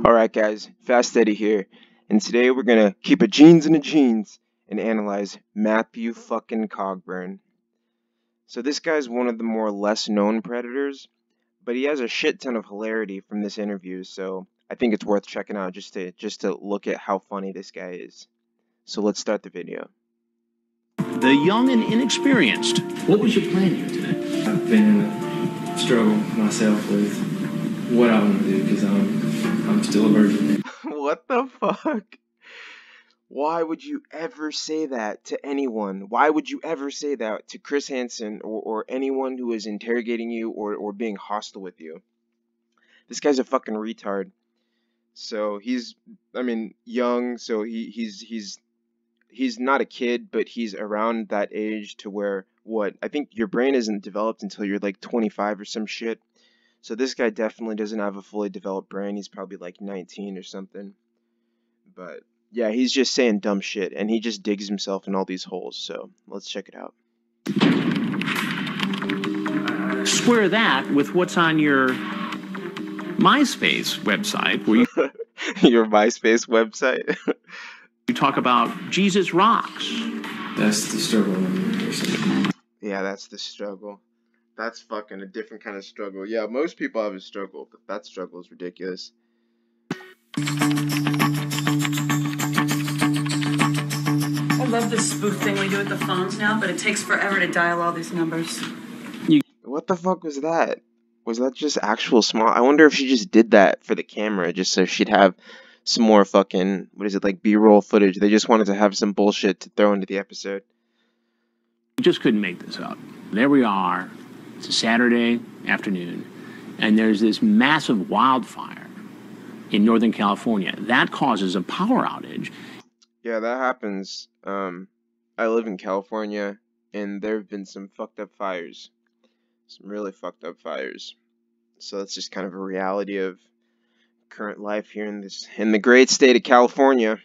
Alright guys, Fast Eddie here, and today we're gonna keep a jeans in a jeans and analyze Matthew fucking Cogburn. So this guy's one of the more less known predators, but he has a shit ton of hilarity from this interview, so I think it's worth checking out just to look at how funny this guy is. So let's start the video. The young and inexperienced. What was your plan here today? I've been in a struggle myself with what I want to do because I'm still a virgin. What the fuck? Why would you ever say that to anyone? Why would you ever say that to Chris Hansen or anyone who is interrogating you or being hostile with you? This guy's a fucking retard. So he's young, so he's not a kid, but he's around that age to where I think your brain isn't developed until you're like 25 or some shit. So this guy definitely doesn't have a fully developed brain. He's probably like 19 or something. But yeah, he's just saying dumb shit, and he just digs himself in all these holes. So let's check it out. Square that with what's on your MySpace website, where Your MySpace website? you talk about Jesus rocks. That's the struggle. Yeah, that's the struggle. That's fucking a different kind of struggle. Yeah, most people have a struggle, but that struggle is ridiculous. I love this spoof thing we do with the phones now, but it takes forever to dial all these numbers. What the fuck was that? Was that just actual small? I wonder if she just did that for the camera, just so she'd have some more fucking, like B-roll footage. They just wanted to have some bullshit to throw into the episode. You just couldn't make this up. There we are. It's a Saturday afternoon, and there's this massive wildfire in Northern California. That causes a power outage. Yeah, that happens. I live in California, and there have been some fucked up fires. Some really fucked up fires. So that's just kind of a reality of current life here in the great state of California.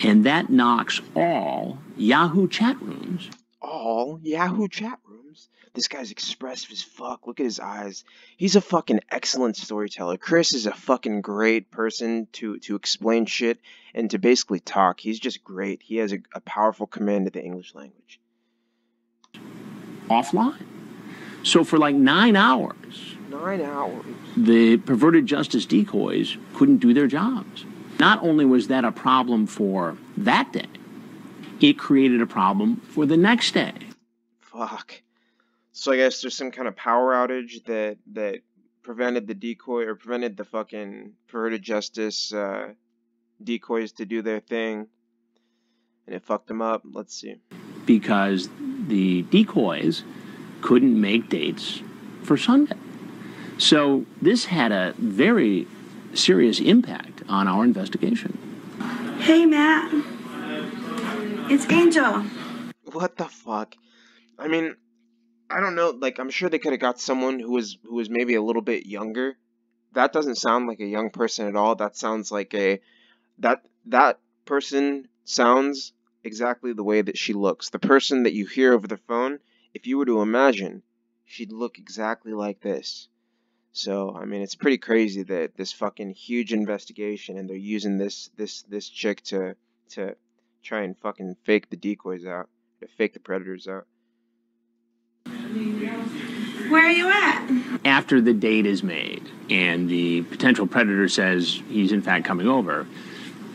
And that knocks all Yahoo chat rooms. All Yahoo chat rooms? This guy's expressive as fuck. Look at his eyes. He's a fucking excellent storyteller. Chris is a fucking great person to explain shit and to basically talk. He's just great. He has a powerful command of the English language. Offline. So for like 9 hours. 9 hours. The perverted justice decoys couldn't do their jobs. Not only was that a problem for that day, it created a problem for the next day. Fuck. So I guess there's some kind of power outage that prevented the decoy, or prevented the fucking perverted justice decoys to do their thing, and it fucked them up. Let's see. Because the decoys couldn't make dates for Sunday. So this had a very serious impact on our investigation. Hey, Matt. It's Angel. What the fuck? I mean, I don't know. Like, I'm sure they could have got someone who was maybe a little bit younger. That doesn't sound like a young person at all. That sounds like that person sounds exactly the way that she looks. The person that you hear over the phone, if you were to imagine, she'd look exactly like this. So, I mean, it's pretty crazy that this fucking huge investigation, and they're using this chick to try and fucking fake the decoys out, to fake the predators out. Where are you at? After the date is made and the potential predator says he's in fact coming over,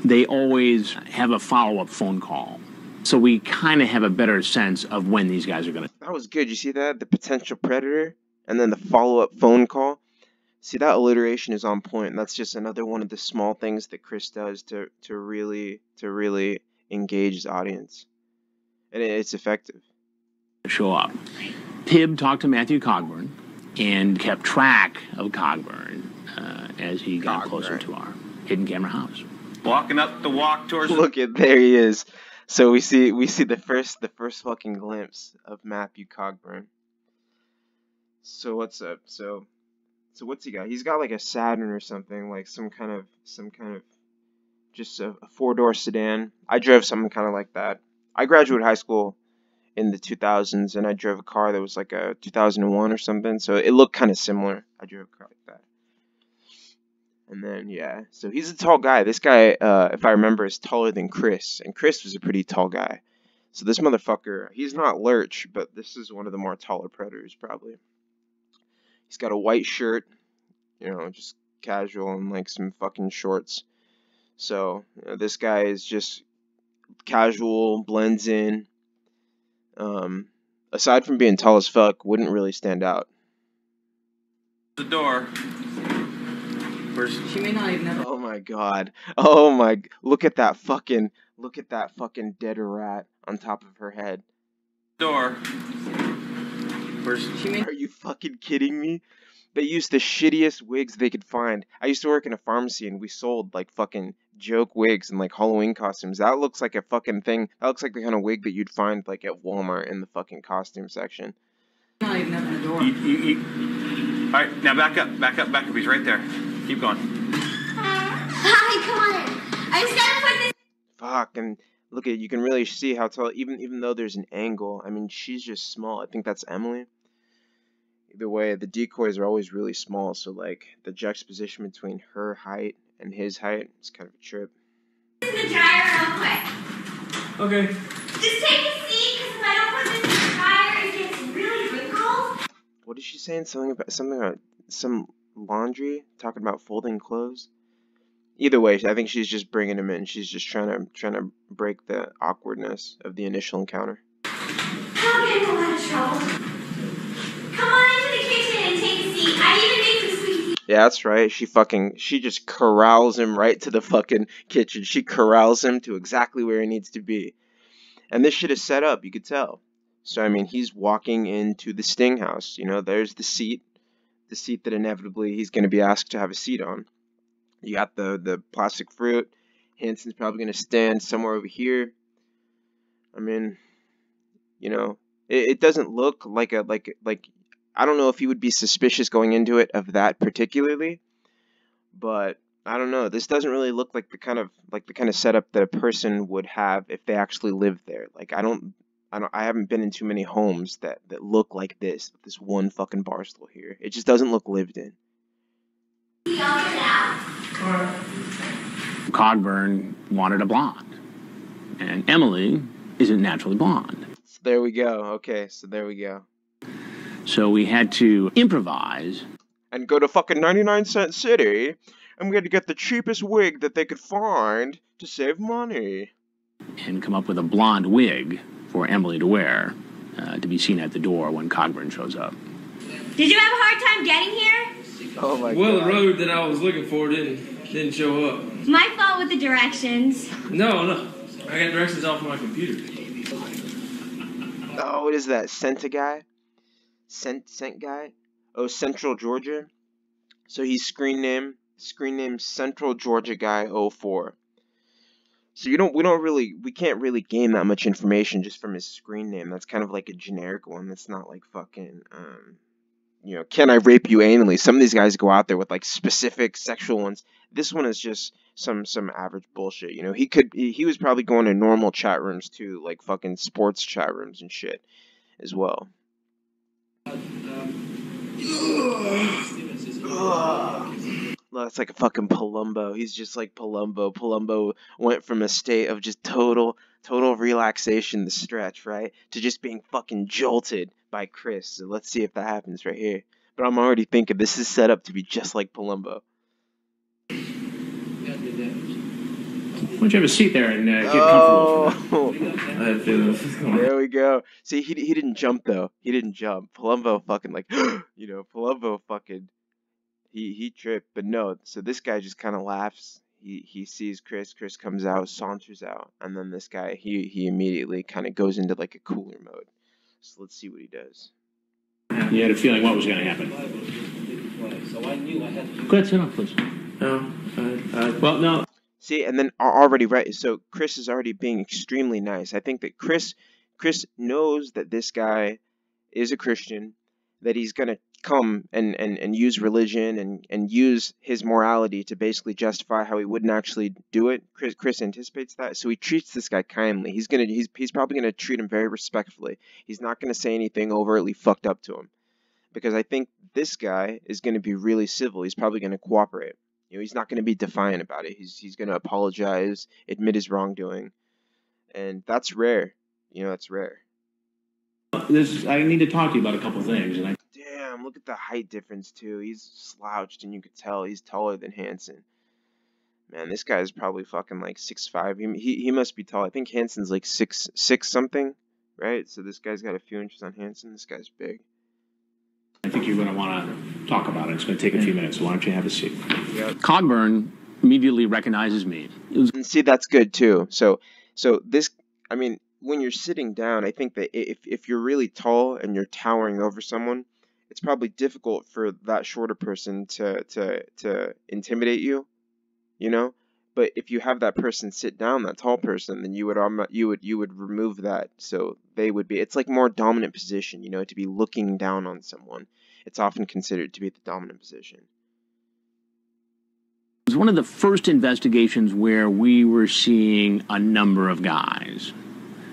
they always have a follow-up phone call. So we kind of have a better sense of when these guys are going to... That was good. You see that? The potential predator and then the follow-up phone call. See, that alliteration is on point. That's just another one of the small things that Chris does to really engage his audience. And it's effective. show up. Pibb talked to Matthew Cogburn and kept track of Cogburn as he got closer to our hidden camera house. Walking up the walk towards... Look at, there he is. So we see the first fucking glimpse of Matthew Cogburn. So what's up? So what's he got? He's got like a Saturn or something, like some kind of just a four-door sedan. I drove something kind of like that. I graduated high school in the 2000s, and I drove a car that was like a 2001 or something, so it looked kind of similar. I drove a car like that. And then, yeah, so he's a tall guy. This guy, if I remember, is taller than Chris, and Chris was a pretty tall guy. So this motherfucker, he's not Lurch, but this is one of the more taller predators, probably. He's got a white shirt, just casual, and like some fucking shorts. So, this guy is just casual, blends in. Aside from being tall as fuck, wouldn't really stand out. The door. She may not even know. Oh my god. Oh my, look at that fucking dead rat on top of her head. Door. She may. Are you fucking kidding me? They used the shittiest wigs they could find. I used to work in a pharmacy and we sold like fucking joke wigs and like Halloween costumes. That looks like a fucking thing. That looks like the kind of wig that you'd find like at Walmart in the fucking costume section. Not even open the door. All right, now back up. He's right there. Keep going. Hi, come on in. I just gotta put this. Fuck, and look at, you can really see how tall, even though there's an angle. I mean, she's just small. I think that's Emily. Either way, the decoys are always really small, so like the juxtaposition between her height and his height is kind of a trip. In the dryer real quick. Okay. Just take a seat, because if I don't put this in the dryer, it gets really wrinkled. What is she saying? Something about some laundry? Talking about folding clothes? Either way, I think she's just bringing him in. She's just trying to break the awkwardness of the initial encounter. I'll get in a lot of trouble. Come on into the kitchen and take a seat. I even made some sweet tea. Yeah, that's right. She just corrals him right to the fucking kitchen. She corrals him to exactly where he needs to be. And this shit is set up, you could tell. So, I mean, he's walking into the Sting house. There's the seat that inevitably he's going to be asked to have a seat on. You got the plastic fruit. Hanson's probably going to stand somewhere over here. I mean, it doesn't look like I don't know if he would be suspicious going into it of that particularly, but I don't know. This doesn't really look like the kind of setup that a person would have if they actually lived there. Like I haven't been in too many homes that look like this one fucking bar stool here. It just doesn't look lived in. Cogburn wanted a blonde, and Emily isn't naturally blonde. So there we go. Okay, so there we go. So we had to improvise and go to fucking 99-cent City, and we had to get the cheapest wig that they could find to save money. and come up with a blonde wig for Emily to wear to be seen at the door when Cogburn shows up. Did you have a hard time getting here? Oh my Well, god. the road that I was looking for didn't show up. My fault with the directions. No. I got directions off my computer. Oh, what is that? Senta guy? Scent guy? Oh, Central Georgia. So he's screen name Central Georgia guy 04. So we can't really gain that much information just from his screen name. That's kind of like a generic one. That's not like fucking can I rape you anally? Some of these guys go out there with like specific sexual ones. This one is just some average bullshit. He was probably going to normal chat rooms too, like fucking sports chat rooms and shit as well. Well, it's like a fucking Palumbo. He's just like Palumbo. Palumbo went from a state of just total relaxation, the stretch, right, to just being fucking jolted by Chris. So let's see if that happens right here. But I'm already thinking this is set up to be just like Palumbo. Why don't you have a seat there and get comfortable for that? I had a feeling this was going. There we go. See, he didn't jump though. He didn't jump. Palumbo fucking like, Palumbo fucking, he tripped. But no, so this guy just kind of laughs. He sees Chris. Chris comes out, saunters out, and then this guy, he immediately kind of goes into like a cooler mode. So let's see what he does. You had a feeling what was going to happen. Go ahead, sit down, please. No, Well, no. See, and then already right. So Chris is already being extremely nice. I think that Chris knows that this guy is a Christian, that he's gonna come and use religion and use his morality to basically justify how he wouldn't actually do it. Chris anticipates that, so he treats this guy kindly. He's probably gonna treat him very respectfully. He's not gonna say anything overtly fucked up to him, because I think this guy is gonna be really civil. He's probably gonna cooperate. You know, he's not going to be defiant about it. He's going to apologize, admit his wrongdoing, and that's rare. You know, that's rare. I need to talk to you about a couple things, and Damn, look at the height difference too. He's slouched, and you could tell he's taller than Hansen. Man, this guy is probably fucking like 6'5". He must be tall. I think Hansen's like 6'6" something, right? So this guy's got a few inches on Hansen. This guy's big. I think you're going to want to talk about it. It's going to take a few minutes, so why don't you have a seat? Yep. Cogburn immediately recognizes me. And see, that's good too. So this, I mean, when you're sitting down, I think that if you're really tall and you're towering over someone, it's probably difficult for that shorter person to intimidate you, you know. But if you have that person sit down, that tall person, then you would remove that, so they would be. It's like more dominant position, you know, to be looking down on someone. It's often considered to be the dominant position. It was one of the first investigations where we were seeing a number of guys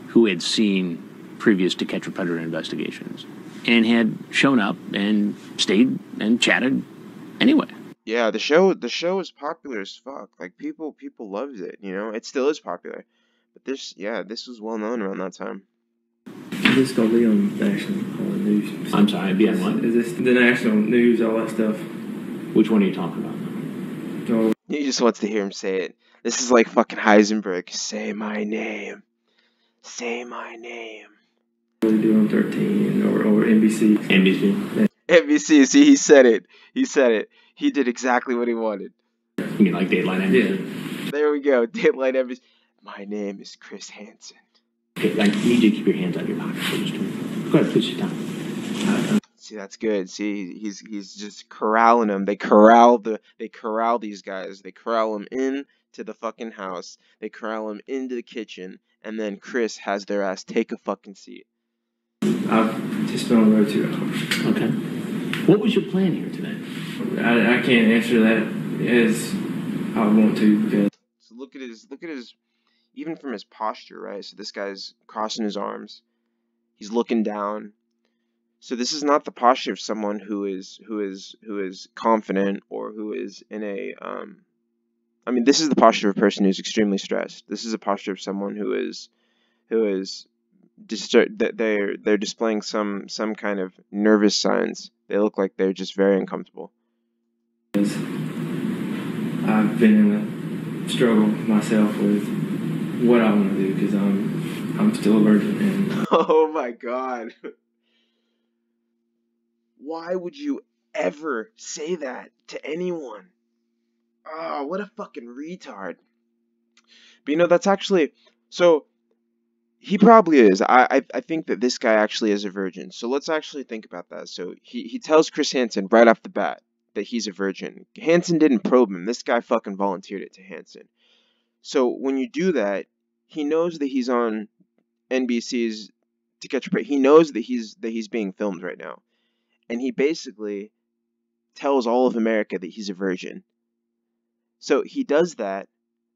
who had seen previous To Catch a Predator investigations and had shown up and stayed and chatted anyway. Yeah, the show is popular as fuck. Like people loved it, you know. It still is popular. But this was well known around that time. Is this gonna be on national news? I'm sorry, be on what? Is this the national news, all that stuff? Which one are you talking about? No. He just wants to hear him say it. This is like fucking Heisenberg. Say my name. Say my name. What do you do on 13 or NBC? NBC. NBC, see, he said it. He said it. He did exactly what he wanted. You mean like Dateline NBC? Yeah. There we go. Dateline NBC. My name is Chris Hansen. Okay, I need you to keep your hands out of your pockets for just a minute. Go ahead, please sit down. See, that's good. See, he's just corralling them. They corral these guys. They corral them in to the fucking house. They corral them into the kitchen, and then Chris has their ass take a fucking seat. I've just been on the road 2 hours. Okay. What was your plan here today? I can't answer that as I want to because. So look at his, even from his posture, right? So this guy's crossing his arms. He's looking down. So this is not the posture of someone who is confident or who is in a I mean, this is the posture of a person who's extremely stressed. This is a posture of someone who is they're displaying some kind of nervous signs. They look like they're just very uncomfortable. I've been in a struggle myself with what I want to do because I'm still a virgin. And oh my God. Why would you ever say that to anyone? Oh, what a fucking retard. But you know, that's actually, so he probably is. I think that this guy actually is a virgin. So let's actually think about that. So he tells Chris Hansen right off the bat that he's a virgin. Hansen didn't probe him. This guy fucking volunteered it to Hansen. So when you do that, he knows that he's on NBC's To Catch a Predator. He knows that he's being filmed right now. And he basically tells all of America that he's a virgin. So he does that,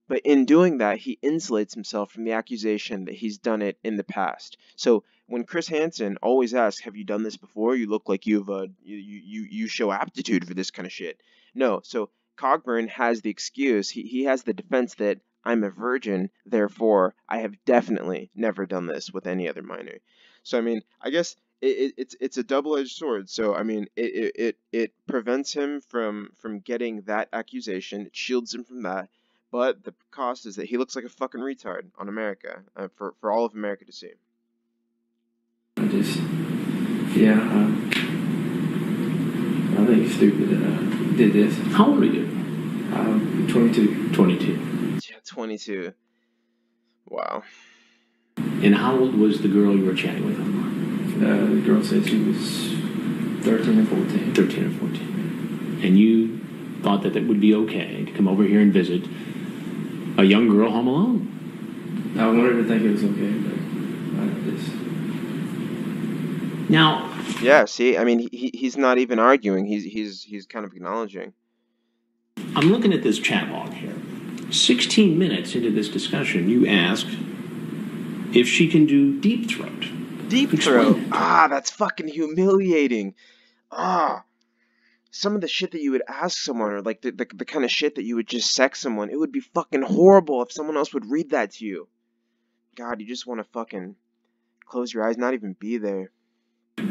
but in doing that, he insulates himself from the accusation that he's done it in the past. So when Chris Hansen always asks, "Have you done this before? You look like you show aptitude for this kind of shit." No. So Cogburn has the excuse. He has the defense that I'm a virgin, therefore I have definitely never done this with any other minor. So I mean, I guess it's a double-edged sword. So I mean, it prevents him from getting that accusation. It shields him from that. But the cost is that he looks like a fucking retard on America, for all of America to see. I just, yeah, I think it's stupid that I did this. How old are you? I'm 22. 22. Yeah, 22. Wow. And how old was the girl you were chatting with online? The girl said she was 13 or 14. 13 or 14. And you thought that it would be okay to come over here and visit a young girl home alone? I wanted to think it was okay, but I just... Now... Yeah, see, I mean, he's not even arguing. He's kind of acknowledging. I'm looking at this chat log here. 16 minutes into this discussion, you ask if she can do deep throat. Deep throat? Ah, that's fucking humiliating. Ah. some of the shit that you would ask someone, or like the kind of shit that you would just sex someone, it would be fucking horrible if someone else would read that to you. God, you just want to fucking close your eyes, not even be there. No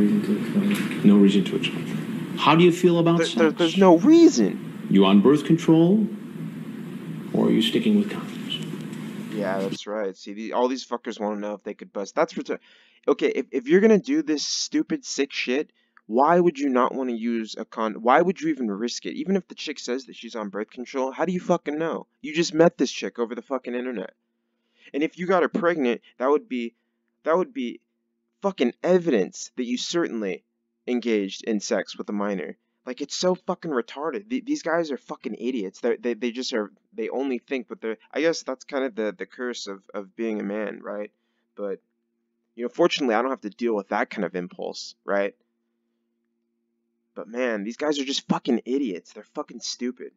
reason to explain. No reason to explain. How do you feel about sex? There's no reason. You on birth control, or are you sticking with condoms? Yeah, that's right. See, all these fuckers want to know if they could bust. Okay, if you're gonna do this stupid, sick shit, why would you not want to use a condom? Why would you even risk it? Even if the chick says that she's on birth control, how do you fucking know? You just met this chick over the fucking internet. And if you got her pregnant, that would be fucking evidence that you certainly engaged in sex with a minor. Like, it's so fucking retarded. These guys are fucking idiots. They just are. They only think, but they're. I guess that's kind of the curse of being a man, right? But fortunately, I don't have to deal with that kind of impulse, right? But man, these guys are just fucking idiots. They're fucking stupid.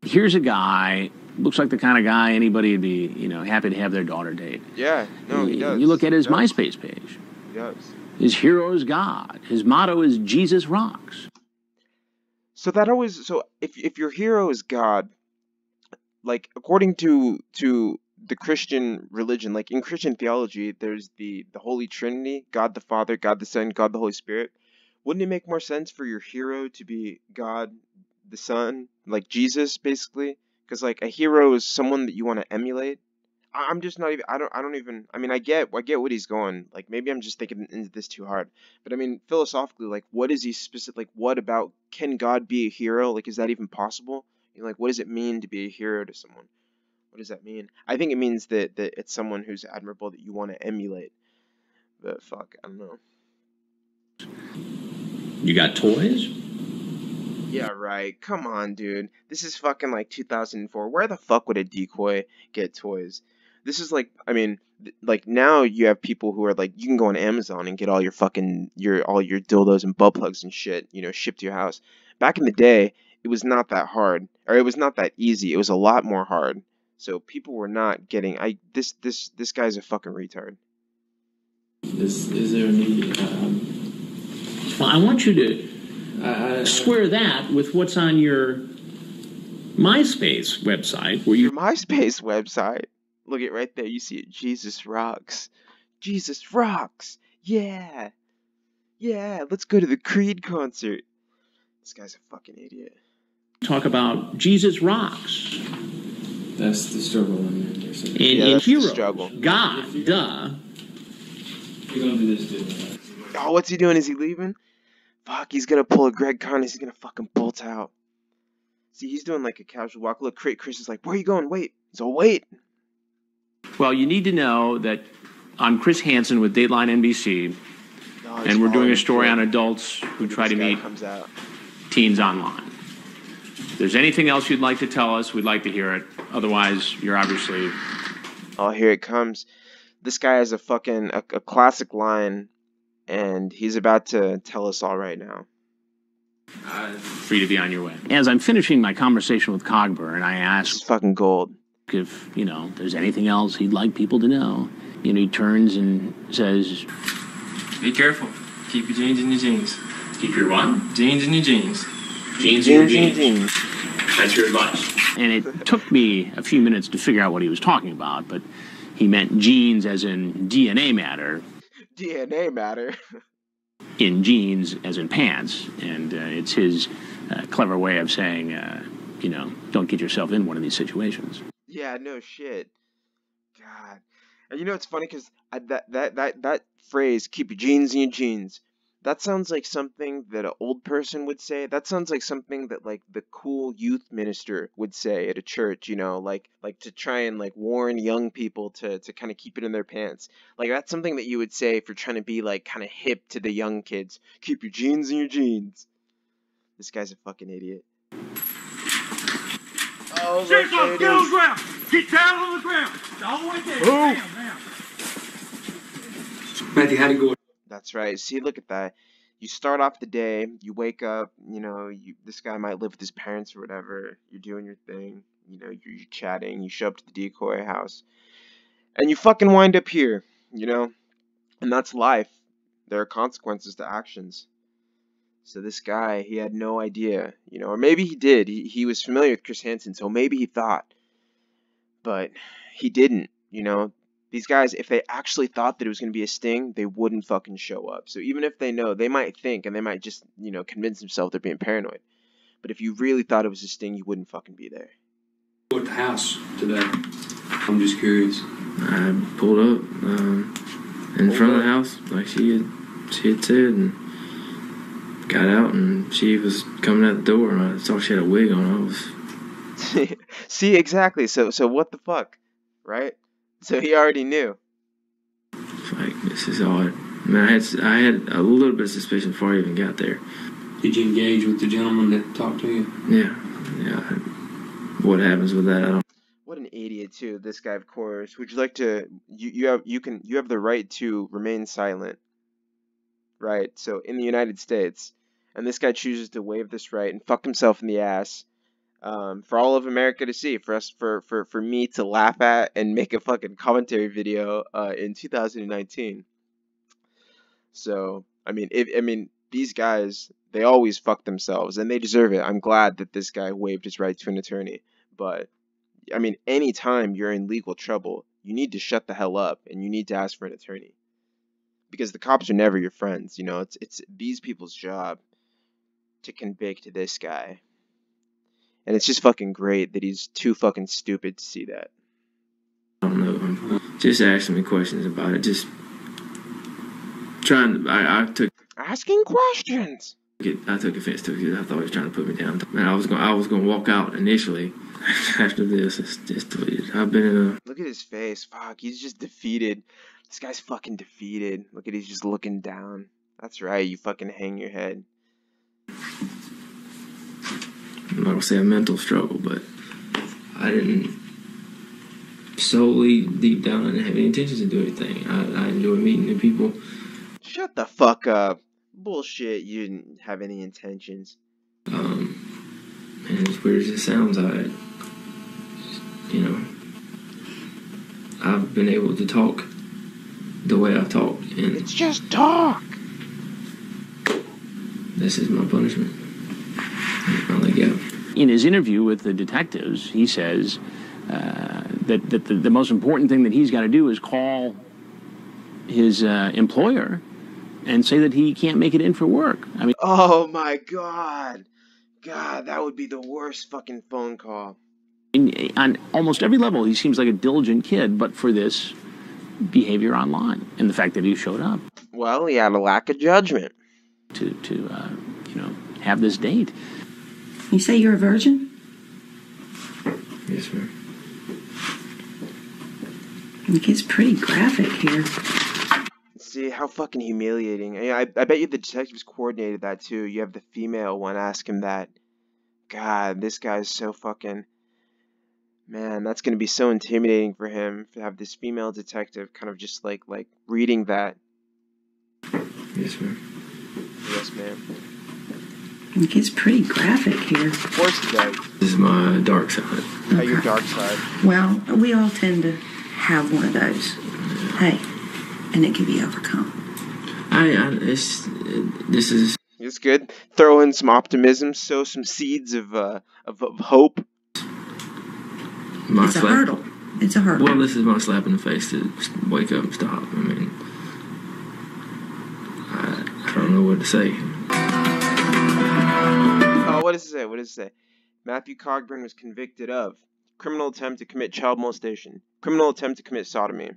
Here's a guy, looks like the kind of guy anybody would be, happy to have their daughter date. Yeah, no, he does. You look at his MySpace page. He does. His hero is God. His motto is Jesus rocks. So if your hero is God, like according to the Christian religion, like in Christian theology, there's the Holy Trinity, God the Father, God the Son, God the Holy Spirit. Wouldn't it make more sense for your hero to be God the Son, like Jesus, basically? Because like a hero is someone that you want to emulate. I'm just not even. I don't even. I mean, I get what he's going. Like maybe I'm just thinking into this too hard. But I mean, philosophically, like, what is he specific? Like, what about can God be a hero? Like, is that even possible? Like, what does it mean to be a hero to someone? What does that mean? I think it means that it's someone who's admirable that you want to emulate. But fuck, I don't know. You got toys? Yeah, right. Come on, dude. This is fucking like 2004. Where the fuck would a decoy get toys? This is like, I mean, like now you have people who are like, you can go on Amazon and get all your fucking all your dildos and butt plugs and shit, shipped to your house. Back in the day, it was not that hard, or it was not that easy. It was a lot more hard. So people were not getting. This guy's a fucking retard. Is there a need? Well, I want you to square that with what's on your MySpace website, where your MySpace website. Look at right there. You see it. Jesus rocks. Jesus rocks. Yeah. Yeah. Let's go to the Creed concert. This guy's a fucking idiot. Talk about Jesus rocks. That's the struggle in there. In Heroes, struggle. God, duh. We're gonna do this too. Oh, what's he doing? Is he leaving? Fuck, he's gonna pull a Greg Conley. He's gonna fucking bolt out. See, he's doing like a casual walk. Look, Chris is like, where are you going? Wait. He's all, wait. Well, you need to know that I'm Chris Hansen with Dateline NBC, and we're doing a story on adults who try to meet teens online. If there's anything else you'd like to tell us, we'd like to hear it. Otherwise, you're obviously... Oh, here it comes. This guy has a fucking a classic line, and he's about to tell us all right now. Free to be on your way. As I'm finishing my conversation with Cogburn, I asked... This is fucking gold. If, there's anything else he'd like people to know. He turns and says... Be careful. Keep your jeans in your jeans. Keep your what? Jeans in your jeans. Jeans in your jeans. That's your advice. And it took me a few minutes to figure out what he was talking about, but he meant jeans as in DNA matter. DNA matter? In jeans as in pants. And it's his clever way of saying, don't get yourself in one of these situations. Yeah, no shit. God. And it's funny because that phrase, keep your jeans in your jeans, that sounds like something that an old person would say. That sounds like something that like the cool youth minister would say at a church, like to try and like warn young people to kind of keep it in their pants. Like that's something that you would say if you're trying to be like kind of hip to the young kids. Keep your jeans in your jeans. This guy's a fucking idiot. Oh, look, there it Get on the is. ground. Get down on the ground. All the way there. Oh. Down. Matthew, how'd it go? That's right. See, look at that. You start off the day, you wake up, this guy might live with his parents or whatever. You're doing your thing, you're chatting, you show up to the decoy house, and you fucking wind up here, and that's life. There are consequences to actions. So this guy, he had no idea, you know, or maybe he did. He was familiar with Chris Hansen, so maybe he thought, but he didn't, you know. These guys, if they actually thought that it was going to be a sting, they wouldn't fucking show up. So even if they know, they might think and they might just, you know, convince themselves they're being paranoid. But if you really thought it was a sting, you wouldn't fucking be there. At the house today. I'm just curious. I pulled up in front of the house, like she had said, and got out, and she was coming out the door, and I saw she had a wig on. I was See, exactly. So what the fuck, right? So he already knew. like, this is odd. I mean, I had a little bit of suspicion before I even got there. Did you engage with the gentleman that talked to you? Yeah. What happens with that? I don't. What an idiot too. This guy, of course. Would you like to? You have the right to remain silent, right? So in the United States, and this guy chooses to waive this right and fuck himself in the ass. For all of America to see, for me to laugh at and make a fucking commentary video in 2019. So I mean these guys, they always fuck themselves and they deserve it. I'm glad that this guy waived his right to an attorney, but I mean anytime you're in legal trouble, you need to shut the hell up and you need to ask for an attorney because the cops are never your friends. You know, it's these people's job to convict this guy. And it's just fucking great that he's too fucking stupid to see that. I don't know. Just asking me questions about it. Just trying. I took Asking questions. I took offense to it because I thought he was trying to put me down. And I was going to walk out initially. After this, it's just deleted. I've been in a. Look at his face. Fuck, he's just defeated. This guy's fucking defeated. Look at he's just looking down. That's right. You fucking hang your head. I'm not going to say a mental struggle, but I didn't solely deep down I didn't have any intentions to do anything. I enjoy meeting new people. Shut the fuck up. Bullshit. You didn't have any intentions. And as weird as it sounds, I've been able to talk the way I talk, and It's just talk. this is my punishment. I'll let go. In his interview with the detectives, he says that the most important thing that he's got to do is call his employer and say that he can't make it in for work. I mean, Oh my god. God, that would be the worst fucking phone call. on almost every level, he seems like a diligent kid, but for this behavior online and the fact that he showed up Well, he had a lack of judgment. to have this date. You say you're a virgin? Yes, ma'am. It gets pretty graphic here. See, how fucking humiliating. I bet you the detectives coordinated that too. You have the female one ask him that. God, this guy's so fucking... Man, that's going to be so intimidating for him to have this female detective kind of just like reading that. Yes, ma'am. Yes, ma'am. It gets pretty graphic here. Of course it does. This is my dark side. Your dark side. Well, we all tend to have one of those. Hey, and it can be overcome. This is It's good. Throw in some optimism, sow some seeds of hope. my It's a slap. hurdle. It's a hurdle. Well, this is my slap in the face to wake up and stop. I mean, I don't know what to say. Oh, what does it say? What does it say? Matthew Cogburn was convicted of criminal attempt to commit child molestation, criminal attempt to commit sodomy.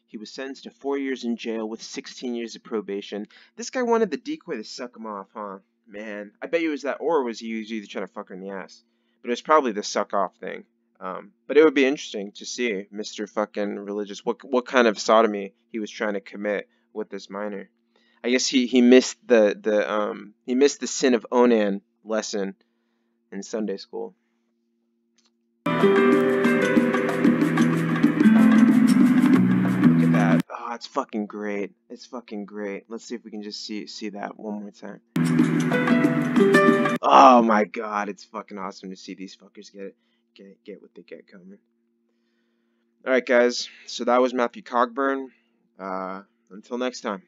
He was sentenced to 4 years in jail with 16 years of probation. This guy wanted the decoy to suck him off, huh? Man, I bet you it was that, or was he either trying to fuck her in the ass? But it was probably the suck off thing. But it would be interesting to see Mr. fucking religious what kind of sodomy he was trying to commit with this minor. I guess he missed the sin of Onan lesson in Sunday school. Look at that. Oh, it's fucking great. It's fucking great. Let's see if we can just see that one more time. Oh my god, it's fucking awesome to see these fuckers get what they get coming. Alright guys, so that was Matthew Cogburn. Until next time.